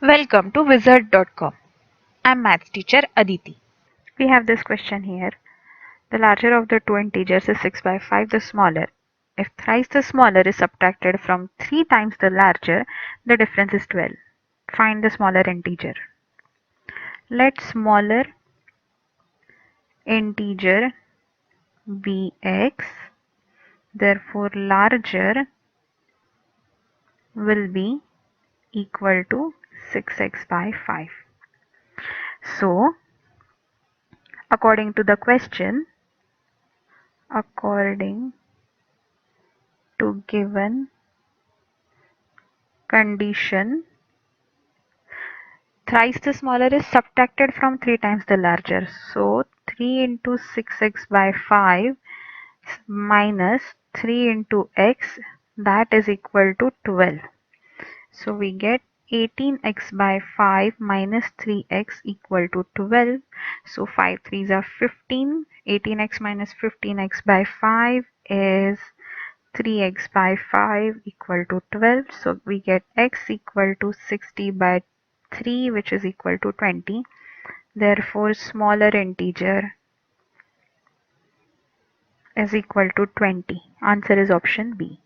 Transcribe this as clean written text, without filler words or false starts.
Welcome to wizard.com. I'm maths teacher Aditi. We have this question here. The larger of the two integers is 6 by 5, the smaller. If thrice the smaller is subtracted from 3 times the larger, the difference is 12. Find the smaller integer. Let smaller integer be x, therefore larger will be equal to 6x by 5. So, according to the question, according to given condition, thrice the smaller is subtracted from 3 times the larger. So 3 into 6x by 5 minus 3 into x, that is equal to 12. So we get 18x by 5 minus 3x equal to 12. So 5 3s are 15. 18x minus 15x by 5 is 3x by 5 equal to 12. So we get x equal to 60 by 3, which is equal to 20. Therefore, smaller integer is equal to 20. Answer is option B.